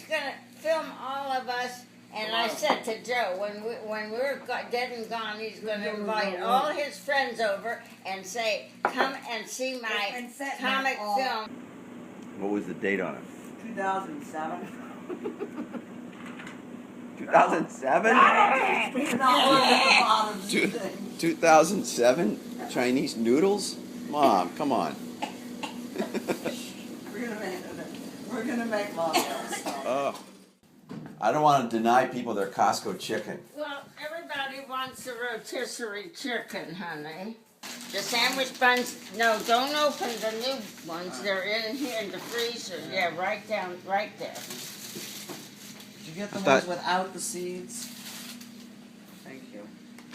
going to film all of us. And I said to Joe, when we're dead and gone, he's going to invite all his friends over and say, come and see my comic film. What was the date on it? 2007. 2007? 2007? Chinese noodles? Mom, come on. We're gonna make Mom Oh. I don't want to deny people their Costco chicken. Well, everybody wants a rotisserie chicken, honey. The sandwich buns, no, don't open the new ones. They're in here in the freezer. Yeah, right there. Did you get the ones without the seeds? Thank you.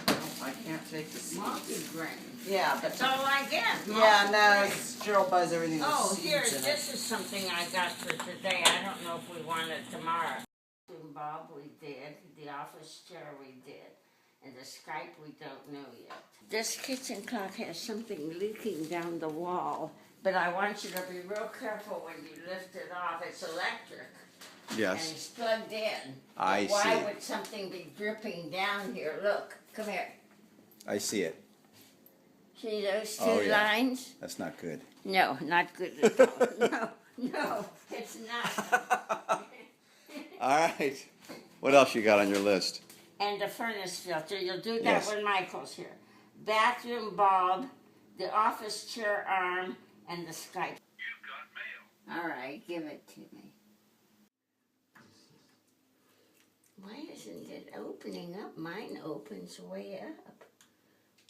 No, I can't take the seeds. Multigrain. Yeah, but That's all I get. yeah, no, Gerald buys everything with Oh, seeds here, in it. this is something I got for today. I don't know if we want it tomorrow. Bob, we did. The office chair, we did. And the Skype, we don't know yet. This kitchen clock has something leaking down the wall, but I want you to be real careful when you lift it off. It's electric. Yes. And it's plugged in. I Why see. would something be dripping down here? Look, come here. I see it. See those two Oh, yeah. lines? That's not good. No, not good at all. No, it's not. All right. What else you got on your list? And the furnace filter. You'll do that Yes. when Michael's here. Bathroom bulb, the office chair arm, and the Skype. You've got mail. All right, give it to me. Why isn't it opening up? Mine opens way up.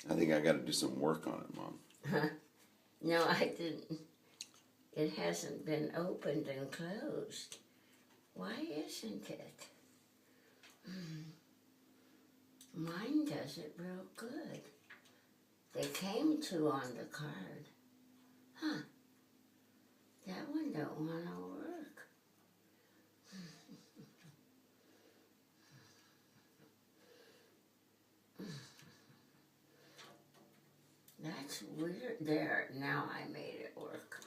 I think I got to do some work on it, Mom. No, I didn't. It hasn't been opened and closed. Why isn't it? Mine does it real good. They came to on the card. Huh. That one don't want to work. That's weird. There, now I made it work.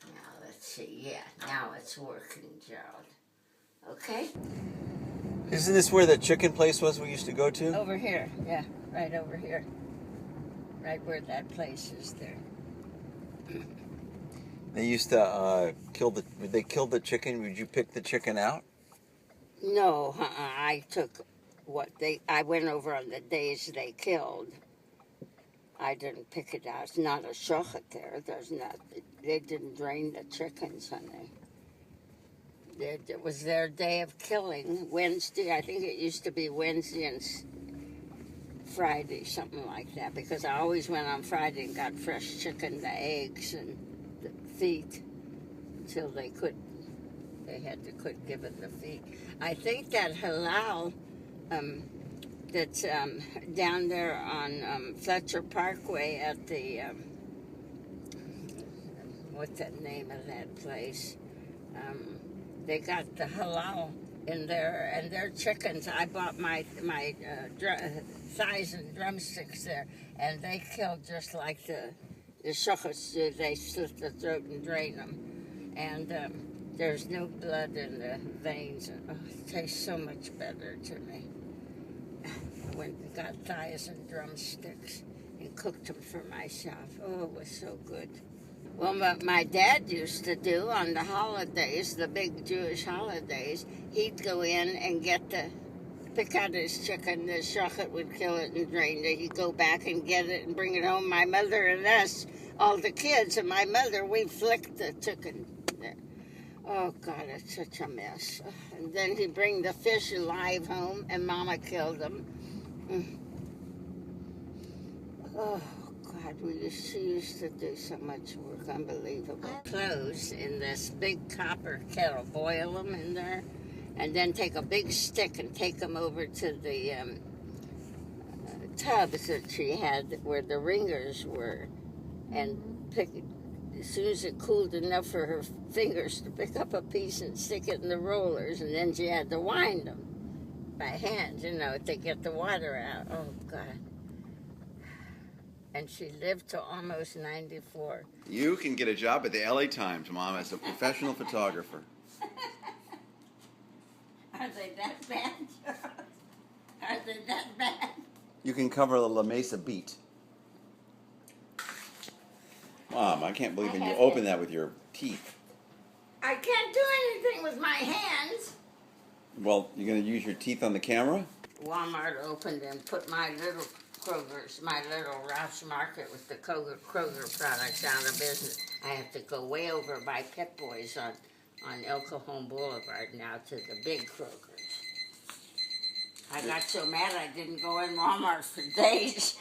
Now let's see. Yeah, now it's working, Gerald. Okay? Isn't this where the chicken place was we used to go to? Over here, yeah, right over here. Right where that place is there. They used to they killed the chicken. Would you pick the chicken out? No, I took I went over on the days they killed. I didn't pick it out. It's not a shochet there. They didn't drain the chickens, honey. It was their day of killing, Wednesday. I think it used to be Wednesday and Friday, something like that, because I always went on Friday and got fresh chicken, the eggs and the feet, until they could give it the feet. I think that halal that's down there on Fletcher Parkway at the, what's the name of that place? They got the halal in there, and their chickens. I bought my thighs and drumsticks there, and they killed just like the shuchas do. They slit the throat and drain them, and there's no blood in the veins. And, it tastes so much better to me. I went and got thighs and drumsticks and cooked them for myself. Oh, it was so good. Well, what my dad used to do on the holidays, the big Jewish holidays, he'd go in and pick out his chicken. The shochet would kill it and drain it. He'd go back and get it and bring it home. My mother and us, all the kids, and my mother, we flicked the chicken. Oh, God, it's such a mess. And then he'd bring the fish alive home, and Mama killed them. Oh, God, she used to do so much work, unbelievable. Clothes in this big copper kettle, boil them in there, and then take a big stick and take them over to the tubs that she had where the ringers were, and as soon as it cooled enough for her fingers to pick up a piece and stick it in the rollers, and then she had to wind them by hand, to get the water out. Oh, God. And she lived to almost 94. You can get a job at the LA Times, Mom, as a professional photographer. Are they that bad? Are they that bad? You can cover the La Mesa beat. Mom, I can't believe I you have open to- that with your teeth. I can't do anything with my hands. Well, you're gonna use your teeth on the camera? Walmart opened and put my little Kroger's, my little Ralph's Market with the Kroger products out of business. I have to go way over by Pep Boys on El Cajon Boulevard now to the big Kroger's. I got so mad I didn't go in Walmart for days.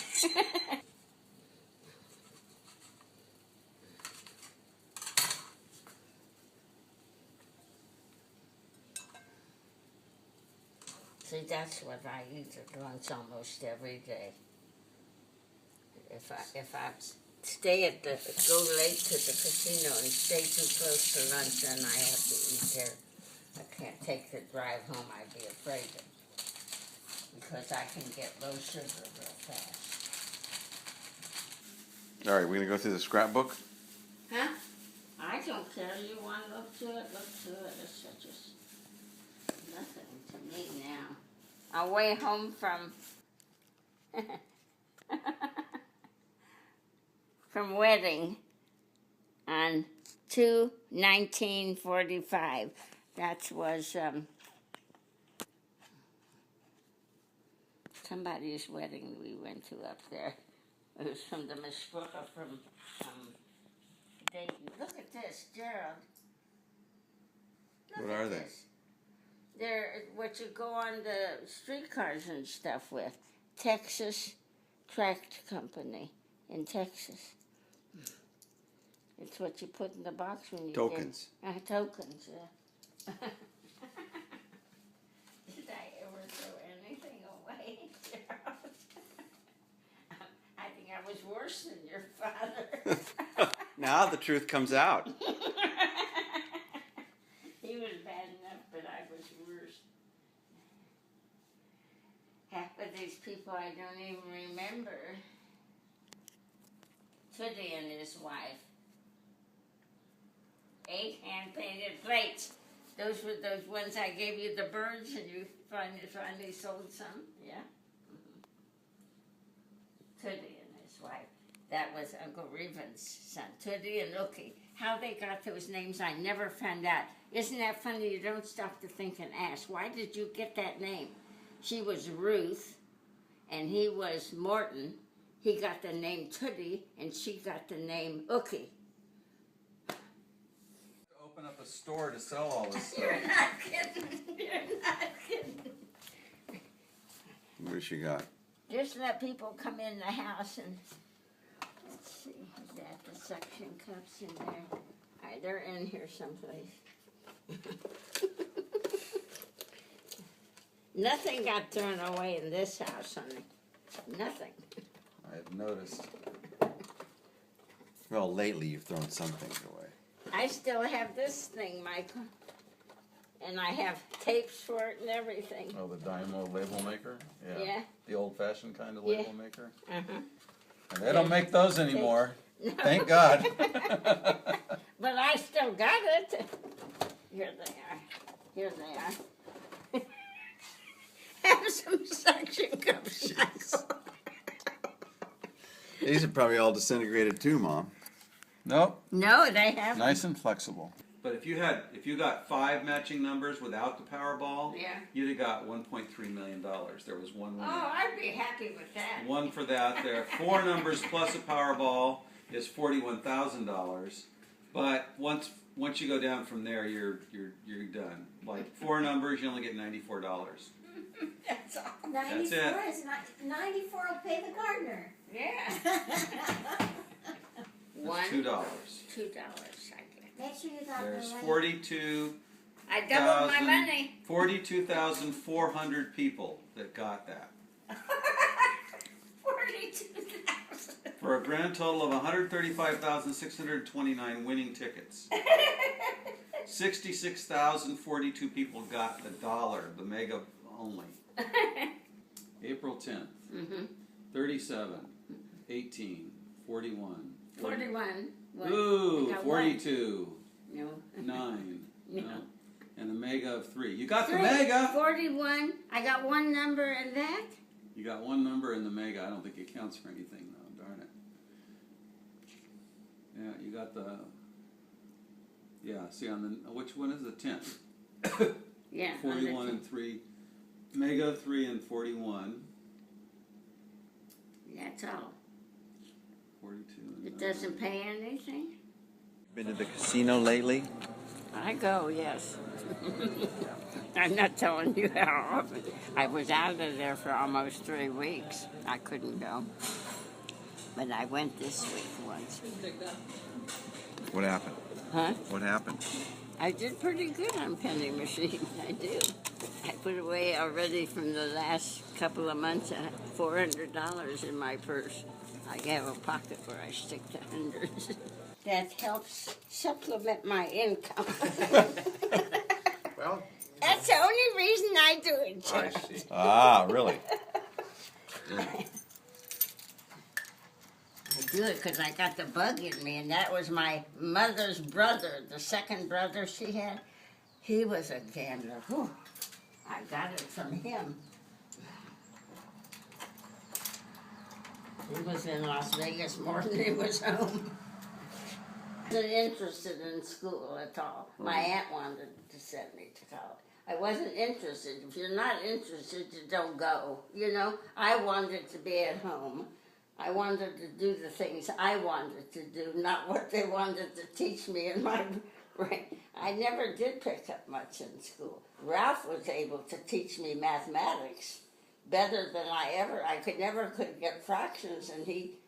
See, that's what I eat at lunch almost every day. If I stay at go late to the casino and stay too close to lunch, then I have to eat there. I can't take the drive home. I'd be afraid of, because I can get low sugar real fast. All right, we're gonna go through the scrapbook. Huh? I don't care. You want to look to it? Look to it. It's just nothing to me now. I'll way home from from wedding on 2/1945. That was somebody's wedding we went to up there. It was from the Mishpucha from Dayton. Look at this, Gerald. Look What at are they? this. They're what you go on the streetcars and stuff with. Texas Tract Company in Texas. It's what you put in the box when you Tokens. get tokens. Yeah. Did I ever throw anything away? I think I was worse than your father. Now the truth comes out. He was bad enough, but I was worse. Half of these people I don't even remember. Tootie and his wife. 8 hand-painted plates. Those were those ones I gave you, the birds, and you finally sold some. Yeah. Tootie and his wife. That was Uncle Reuben's son, Tootie and Ookie. How they got those names, I never found out. Isn't that funny? You don't stop to think and ask, why did you get that name? She was Ruth, and he was Morton. He got the name Tootie, and she got the name Ookie. Open up a store to sell all this stuff. You're not kidding. You're not kidding. What does she got? Just let people come in the house and let's see, is that the suction cups in there? All right, they're in here someplace. Nothing got thrown away in this house, honey. Nothing. I've noticed. Well, lately you've thrown some things away. I still have this thing, Michael. And I have tapes for it and everything. Oh, the Dymo label maker? Yeah. The old-fashioned kind of Yeah. label maker? Uh-huh. And they don't make those anymore. Thank God. But I still got it. Here they are. Here they are. Have some suction cups, Michael. These are probably all disintegrated too, Mom. Nope. No, they haven't. Nice and flexible. But if you got 5 matching numbers without the Powerball, Yeah. you'd have got $1.3 million. There was one winner. Oh, I'd be happy with that. One for that. There, 4 numbers plus a Powerball is $41,000. But once you go down from there, you're done. Like 4 numbers, you only get $94. That's all. 94 it. is not 94 will pay the gardener. Yeah. That's $2, $2. I guess. Make sure you got There's the money. 42. I doubled my money. 42,400 people that got that. 42,000. For a grand total of 135,629 winning tickets. 66,042 people got the dollar, the mega only. April 10th. Mm-hmm. 37, 18, 41. 41. What? Ooh, I got 42, one. No. 9. No. No. and a mega of 3. You got the Three, mega. 41. I got one number in that. You got one number in the mega. I don't think it counts for anything though. Darn it. Yeah, you got the. Yeah, see on the which one is the 10th? Yeah. 41 and 3. Mega 3 and 41. That's all. 42. And It doesn't pay anything. Been to the casino lately? I go, yes. I'm not telling you how often. I was out of there for almost 3 weeks. I couldn't go. But I went this week once. What happened? Huh? What happened? I did pretty good on penny machine. I do. I put away already from the last couple of months $400 in my purse. I have a pocket where I stick the hundreds. That helps supplement my income. Well, That's the only reason I do it, I Jeff. see. Ah, really? I do it because I got the bug in me, and that was my mother's brother, the second brother she had. He was a gambler. Whew. I got it from him. He was in Las Vegas more than he was home. I wasn't interested in school at all. My aunt wanted to send me to college. I wasn't interested. If you're not interested, you don't go. You know, I wanted to be at home. I wanted to do the things I wanted to do, not what they wanted to teach me in my brain. I never did pick up much in school. Ralph was able to teach me mathematics better than I could never get fractions, and he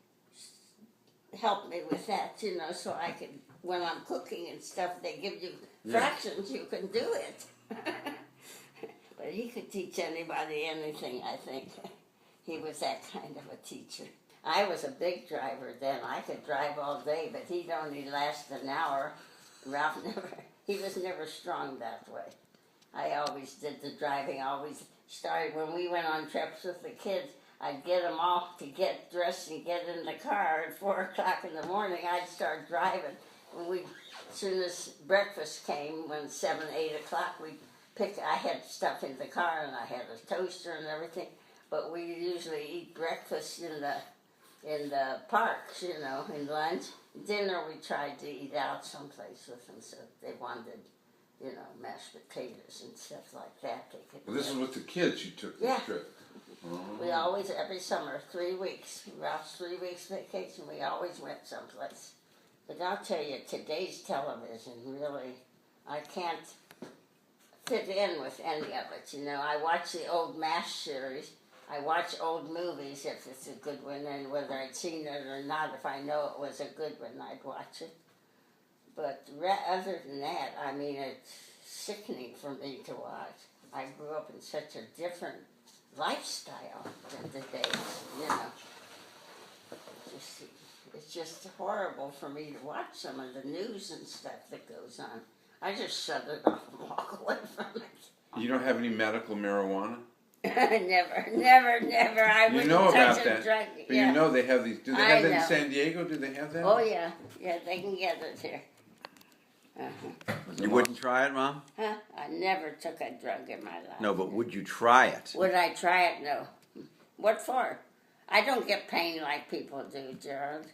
helped me with that, you know, so I could, when I'm cooking and stuff, they give you fractions, you can do it. But he could teach anybody anything, I think. He was that kind of a teacher. I was a big driver then. I could drive all day, but he'd only last an hour. Ralph he was never strong that way. I always did the driving, always started, when we went on trips with the kids, I'd get them off to get dressed and get in the car at 4 o'clock in the morning. I'd start driving. As soon as breakfast came, when 7, 8 o'clock, I had stuff in the car and I had a toaster and everything, but we usually eat breakfast in the parks, you know, in lunch. Dinner we tried to eat out someplace with them, so they wanted, you know, mashed potatoes and stuff like that. They could Well, this is with the kids you took this Yeah. trip. We always, every summer, 3 weeks, Ralph's 3 weeks vacation, we always went someplace. But I'll tell you, today's television, really, I can't fit in with any of it, you know. I watch the old MASH series, I watch old movies if it's a good one, and whether I'd seen it or not, if I know it was a good one, I'd watch it. But other than that, I mean, it's sickening for me to watch. I grew up in such a different lifestyle than today's, you know. It's just horrible for me to watch some of the news and stuff that goes on. I just shut it off and walk away from it. You don't have any medical marijuana? Never. I You wouldn't know touch about a that. drug. But Yeah. you know they have these. Do they I have that in know. San Diego? Do they have that? Oh yeah, they can get it here. You wouldn't try it, Mom? Huh? I never took a drug in my life. No, but would you try it? Would I try it? No. What for? I don't get pain like people do, Gerald.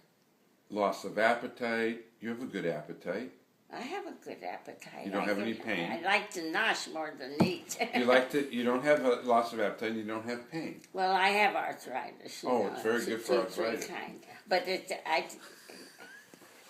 Loss of appetite. You have a good appetite. I have a good appetite. You don't I have any think pain. I like to nosh more than eat. You like to. You don't have a loss of appetite. And you don't have pain. Well, I have arthritis. You Oh, know, it's very good for a arthritis. kind. But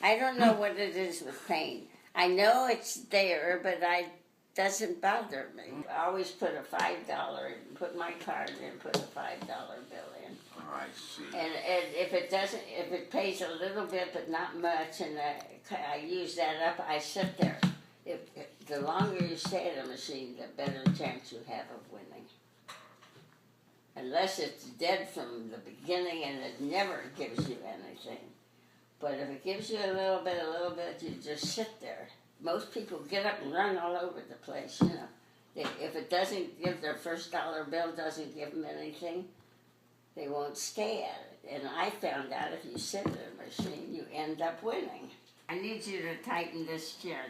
I don't know what it is with pain. I know it's there, but it doesn't bother me. I always put a $5 in, put my card in, put a $5 bill in. Oh, I see. And if it pays a little bit but not much, and I use that up, I sit there. If the longer you stay at a machine, the better chance you have of winning. Unless it's dead from the beginning and it never gives you anything. But if it gives you a little bit, you just sit there. Most people get up and run all over the place, you know. If it doesn't give their first dollar bill, doesn't give them anything, they won't stay at it. And I found out if you sit at a machine, you end up winning. I need you to tighten this chair.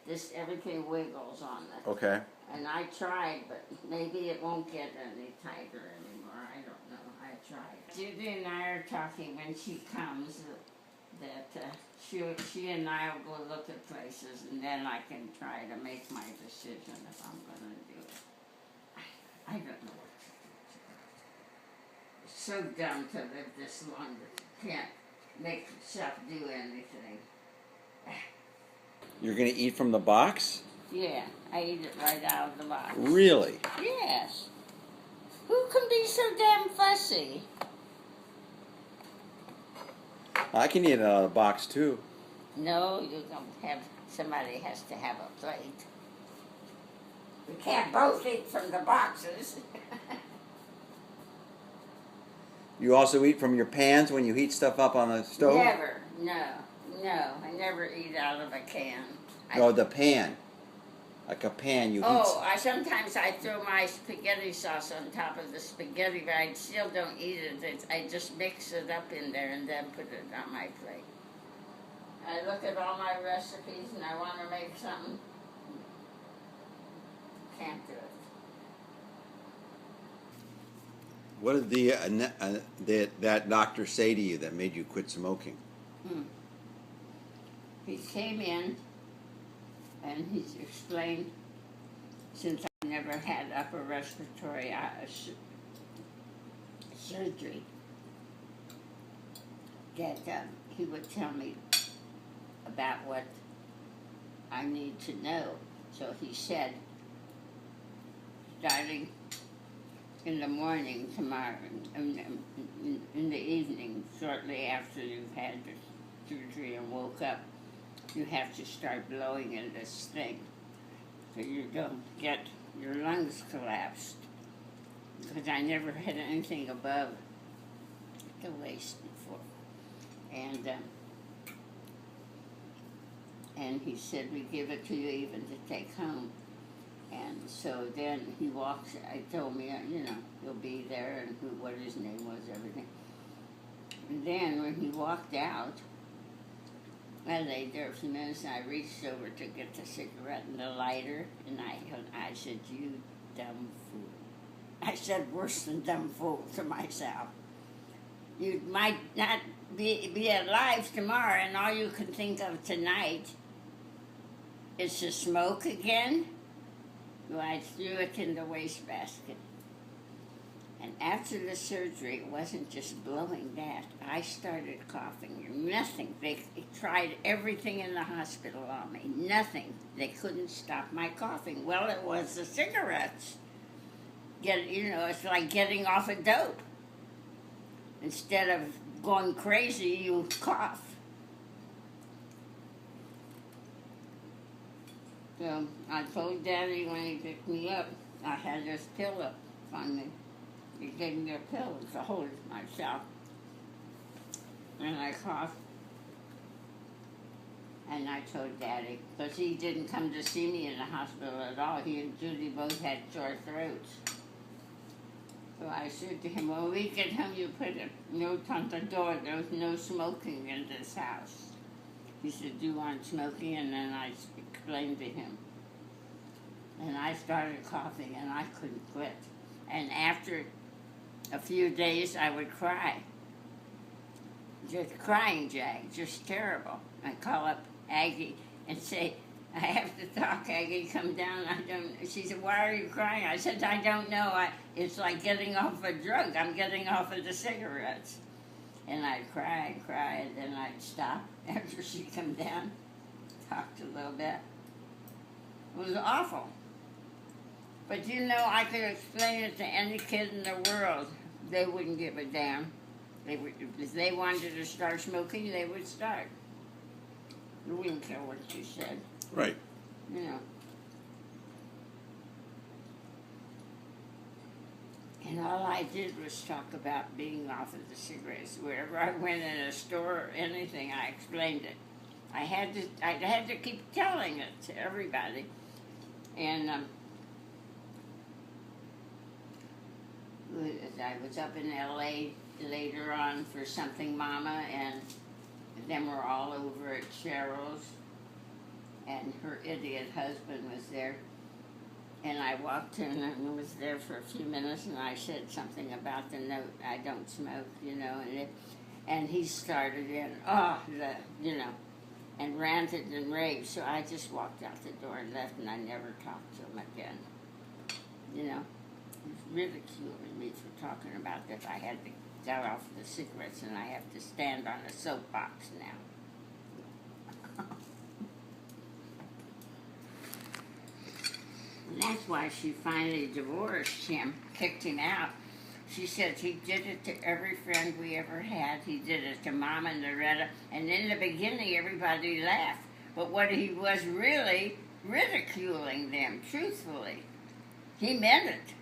This everything wiggles on it. Okay. And I tried, but maybe it won't get any tighter anymore. I don't know. I tried. Judy and I are talking when she comes that she and I will go look at places, and then I can try to make my decision if I'm going to do it. I don't know what to do. It's so dumb to live this long that you can't make yourself do anything. You're gonna eat from the box? Yeah, I eat it right out of the box. Really? Yes. Who can be so damn fussy? I can eat it out of the box too. No, you don't have, somebody has to have a plate. We can't both eat from the boxes. You also eat from your pans when you heat stuff up on the stove? Never, no, I never eat out of a can. No, the pan. Like a pan you heat. Sometimes I throw my spaghetti sauce on top of the spaghetti, but I still don't eat it. I just mix it up in there and then put it on my plate. I look at all my recipes and I want to make something. Can't do it. What did that doctor say to you that made you quit smoking? He came in and he's explained, since I never had upper respiratory surgery, that he would tell me about what I need to know. So he said, starting in the morning tomorrow, in the evening, shortly after you've had the surgery and woke up, you have to start blowing in this thing so you don't get your lungs collapsed. Because I never had anything above the waist before. And he said, we give it to you even to take home. And so then he walks, I told me, he'll be there and what his name was, everything. And then when he walked out, I laid there a few minutes and I reached over to get the cigarette and the lighter, and I said, you dumb fool. I said worse than dumb fool to myself. You might not be alive tomorrow, and all you can think of tonight is to smoke again. So I threw it in the wastebasket. And after the surgery, it wasn't just blowing that. I started coughing. Nothing. They tried everything in the hospital on me. Nothing. They couldn't stop my coughing. Well, it was the cigarettes. It's like getting off a dope. Instead of going crazy, you cough. So I told Daddy when he picked me up, I had this pill up on me. He gave me a pill to hold myself. And I coughed. And I told Daddy, because he didn't come to see me in the hospital at all. He and Judy both had sore throats. So I said to him, when we get home, you put a note on the door. There's no smoking in this house. He said, do you want smoking? And then I explained to him. And I started coughing, and I couldn't quit. And after a few days, I would cry. Just crying, Jag, just terrible. I'd call up Aggie and say, I have to talk, Aggie, come down. She said, why are you crying? I said, I don't know. It's like getting off a drug. I'm getting off of the cigarettes. And I'd cry and cry, and then I'd stop after she'd come down, talked a little bit. It was awful. But I could explain it to any kid in the world. They wouldn't give a damn. If they wanted to start smoking, they would start. They wouldn't care what you said. Right. And all I did was talk about being off of the cigarettes. Wherever I went in a store or anything, I explained it. I had to keep telling it to everybody. And I was up in LA later on for Something Mama, and then we're all over at Cheryl's. and her idiot husband was there. And I walked in and was there for a few minutes, and I said something about the note, I don't smoke, and he started in, and ranted and raved. So I just walked out the door and left, and I never talked to him again. He ridiculed me for talking about that. I had to get off the cigarettes, and I have to stand on a soapbox now. And that's why she finally divorced him, kicked him out. She said he did it to every friend we ever had. He did it to Mom and Loretta. And in the beginning, everybody laughed. But what he was really ridiculing them, truthfully. He meant it.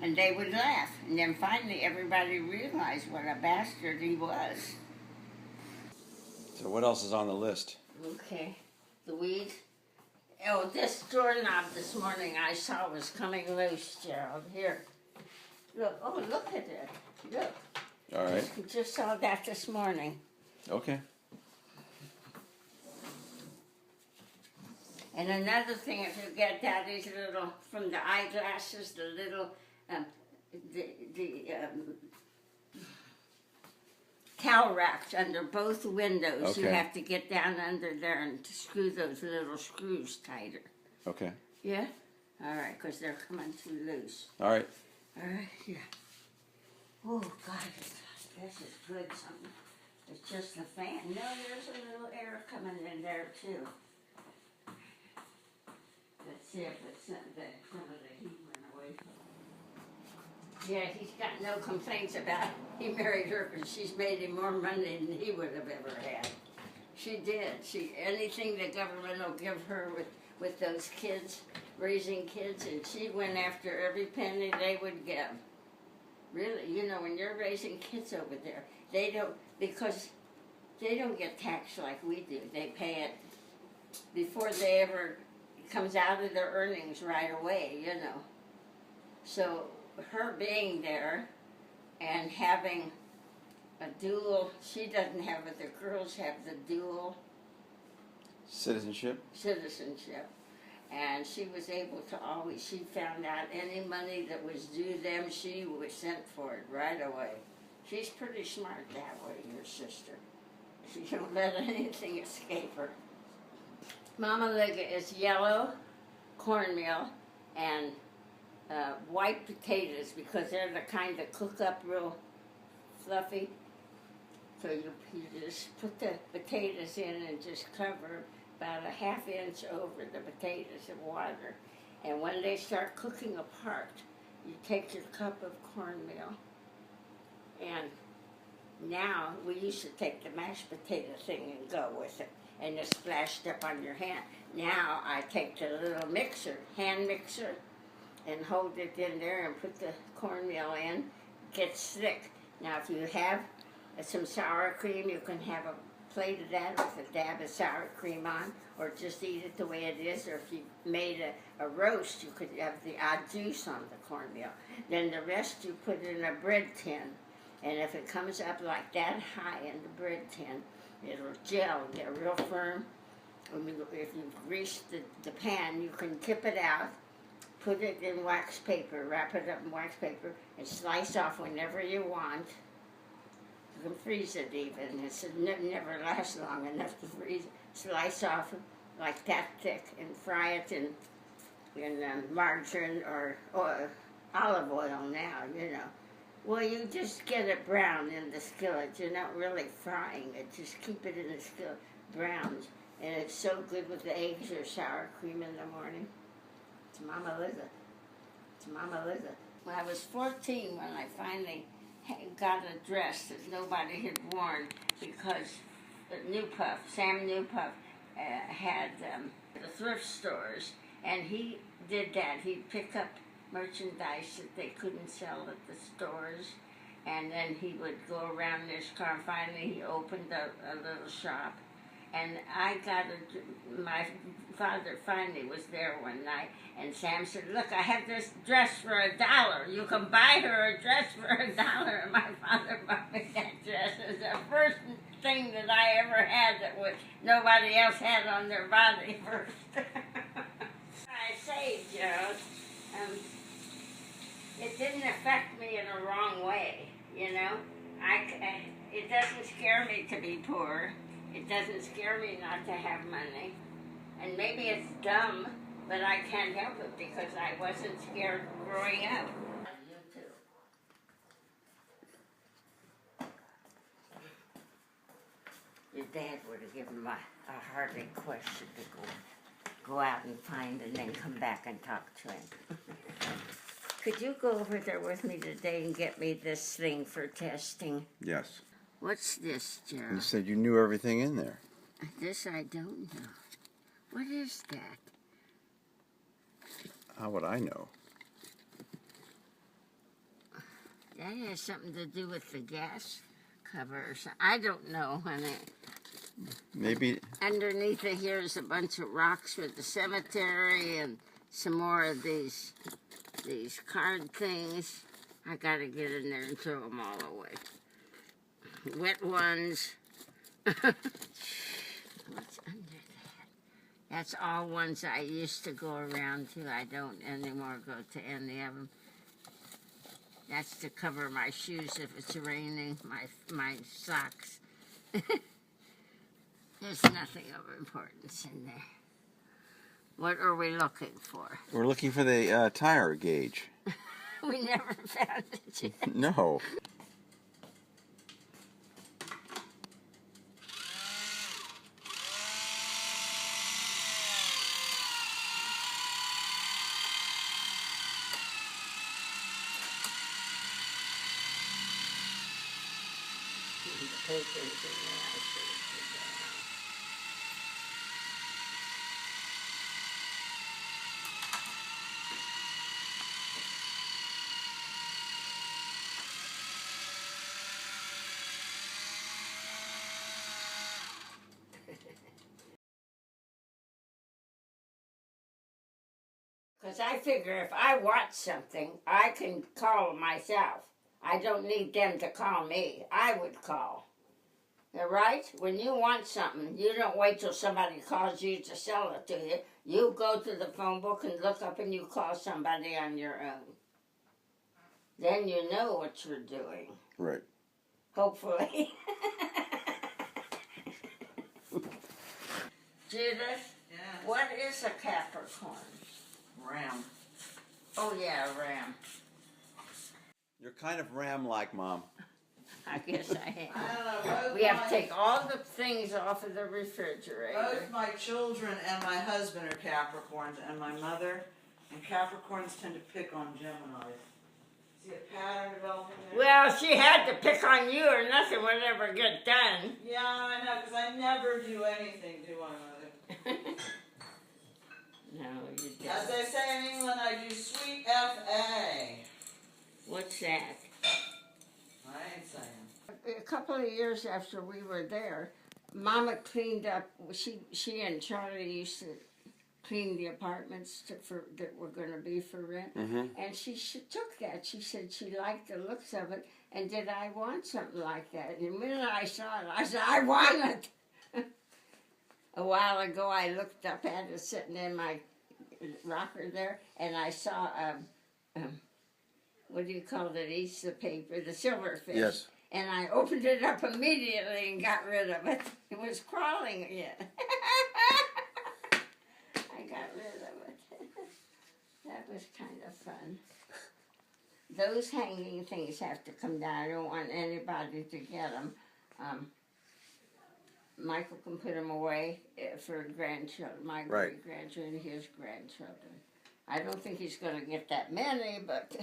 And they would laugh. And then finally, everybody realized what a bastard he was. So what else is on the list? Okay. The weed. Oh, this doorknob this morning I saw was coming loose, Gerald. Here. Look. Oh, look at it. Look. All right. Just saw that this morning. Okay. And another thing, if you get Daddy's little, from the eyeglasses, the little, towel racks under both windows, you Okay. have to get down under there and screw those little screws tighter. Okay. Yeah? All right, because they're coming too loose. All right. All right, yeah. Oh, God, this is good, something. It's just the fan. No, there's a little air coming in there, too. Let's see if it's some of the heat went away from him. Yeah, he's got no complaints about he married her because she's made him more money than he would have ever had. She did. Anything the government will give her with those kids, raising kids, and she went after every penny they would give. Really, when you're raising kids over there, because they don't get taxed like we do. They pay it before they ever comes out of their earnings right away, So her being there and having a dual, she doesn't have it, the girls have the dual Citizenship. citizenship. And she was able to she found out any money that was due them, she was sent for it right away. She's pretty smart that way, your sister. She don't let anything escape her. Mama Liga is yellow cornmeal and white potatoes because they're the kind that cook up real fluffy. So you just put the potatoes in and just cover about a half inch over the potatoes in water. And when they start cooking apart, you take your cup of cornmeal. And now, we used to take the mashed potato thing and go with it. And it splashed up on your hand. Now I take the little hand mixer, and hold it in there and put the cornmeal in. It gets thick. Now if you have some sour cream, you can have a plate of that with a dab of sour cream on, or just eat it the way it is. Or if you made a roast, you could have the odd juice on the cornmeal. Then the rest you put in a bread tin. And if it comes up like that high in the bread tin, it'll gel, get real firm. If you grease the pan, you can tip it out, put it in wax paper, wrap it up in wax paper, and slice off whenever you want. You can freeze it even. It never lasts long enough to freeze. Slice off like that thick and fry it in margarine or olive oil now, Well, you just get it brown in the skillet. You're not really frying it. Just keep it in the skillet, browned. And it's so good with the eggs or sour cream in the morning. It's Mama Liza. It's Mama Liza. When I was 14 when I finally got a dress that nobody had worn because Sam Newpuff, had the thrift stores. And he did that. He'd pick up merchandise that they couldn't sell at the stores, and then he would go around this car. Finally, he opened a little shop, and my father finally was there one night, and Sam said, "Look, I have this dress for $1. You can buy her a dress for $1." And my father bought me that dress. It was the first thing that I ever had that nobody else had on their body first. I saved, it didn't affect me in a wrong way, you know. It doesn't scare me to be poor. It doesn't scare me not to have money. And maybe it's dumb, but I can't help it because I wasn't scared growing up. You too. Your dad would have given him a hard request to go out and find and then come back and talk to him. Could you go over there with me today and get me this thing for testing? Yes. What's this, You Gerald? said you knew everything in there. This I don't know. What is that? How would I know? That has something to do with the gas cover or something. I don't know, honey. Maybe. Underneath it here is a bunch of rocks with the cemetery and some more of these card things. I gotta get in there and throw them all away. Wet ones. What's under that? That's all ones I used to go around to. I don't anymore go to any of them. That's to cover my shoes if it's raining, my socks. There's nothing of importance in there. What are we looking for? We're looking for the tire gauge. We never found it yet. No. The papers in there, I should have put that on. Because I figure if I want something, I can call myself. I don't need them to call me. I would call. You're right? When you want something, you don't wait till somebody calls you to sell it to you. You go to the phone book and look up and you call somebody on your own. Then you know what you're doing. Right. Hopefully. Judith, Yes. what is a Capricorn? Ram. Oh yeah, a ram. You're kind of ram-like, Mom. I guess I am. I don't know. Both We have my, to take all the things off of the refrigerator. both my children and my husband are Capricorns, and my mother. And Capricorns tend to pick on Geminis. See a pattern developing there? Well, she had to pick on you or nothing would ever get done. Yeah, I know, because I never do anything, do I, Mother? No, you As don't. they say in England, I do sweet F.A. What's that? I ain't saying. A couple of years after we were there, Mama cleaned up. She and Charlie used to clean the apartments that were going to be for rent. Mm-hmm. And she took that. She said she liked the looks of it. And did I want something like that? And the minute I saw it, I said, I want it. A while ago, I looked up at it sitting in my rocker there, and I saw, what do you call it? Eats the paper, the silverfish. Yes. And I opened it up immediately and got rid of it. It was crawling again. I got rid of it. That was kind of fun. Those hanging things have to come down. I don't want anybody to get them. Michael can put them away for grandchildren, my Right. great-grandchildren, his grandchildren. I don't think he's going to get that many, but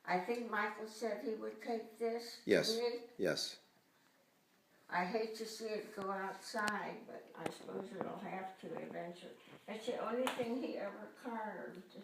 I think Michael said he would take this. Yes. Didn't he? Yes. I hate to see it go outside, but I suppose it'll have to eventually. That's the only thing he ever carved.